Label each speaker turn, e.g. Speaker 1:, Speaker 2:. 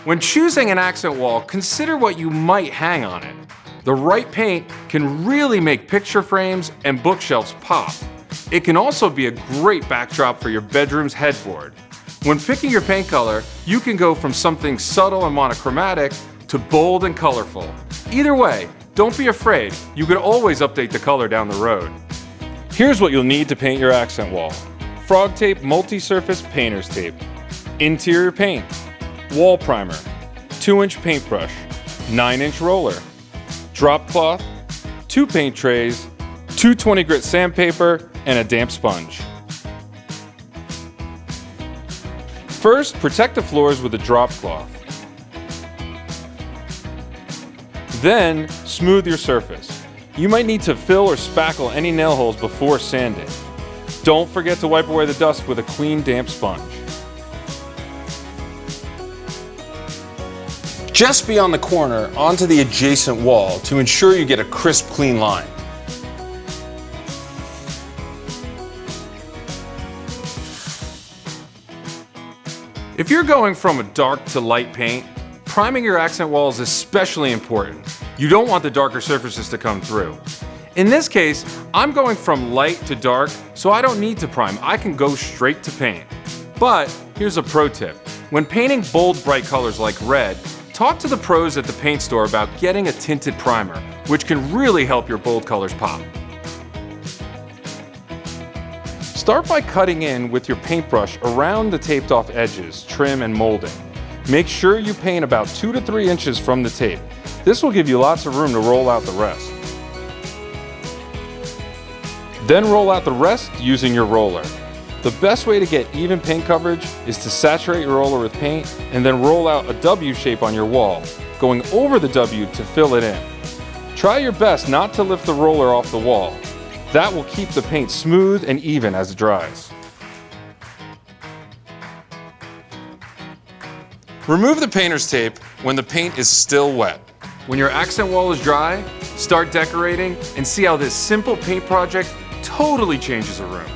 Speaker 1: When choosing an accent wall, consider what you might hang on it. The right paint can really make picture frames and bookshelves pop. It can also be a great backdrop for your bedroom's headboard. When picking your paint color, you can go from something subtle and monochromatic to bold and colorful. Either way, don't be afraid. You can always update the color down the road. Here's what you'll need to paint your accent wall. FrogTape multi-surface painter's tape. Interior paint. Wall primer. 2-inch paintbrush. 9-inch roller. Drop cloth. 2 paint trays. 2 20 grit sandpaper, and a damp sponge. First, protect the floors with a drop cloth. Then, smooth your surface. You might need to fill or spackle any nail holes before sanding. Don't forget to wipe away the dust with a clean, damp sponge. Just beyond the corner, onto the adjacent wall to ensure you get a crisp, clean line. If you're going from a dark to light paint, priming your accent wall is especially important. You don't want the darker surfaces to come through. In this case, I'm going from light to dark, so I don't need to prime. I can go straight to paint. But here's a pro tip. When painting bold, bright colors like red, talk to the pros at the paint store about getting a tinted primer, which can really help your bold colors pop. Start by cutting in with your paintbrush around the taped off edges, trim, and molding. Make sure you paint about 2 to 3 inches from the tape. This will give you lots of room to roll out the rest. Then roll out the rest using your roller. The best way to get even paint coverage is to saturate your roller with paint and then roll out a W shape on your wall, going over the W to fill it in. Try your best not to lift the roller off the wall. That will keep the paint smooth and even as it dries. Remove the painter's tape when the paint is still wet. When your accent wall is dry, start decorating and see how this simple paint project totally changes a room.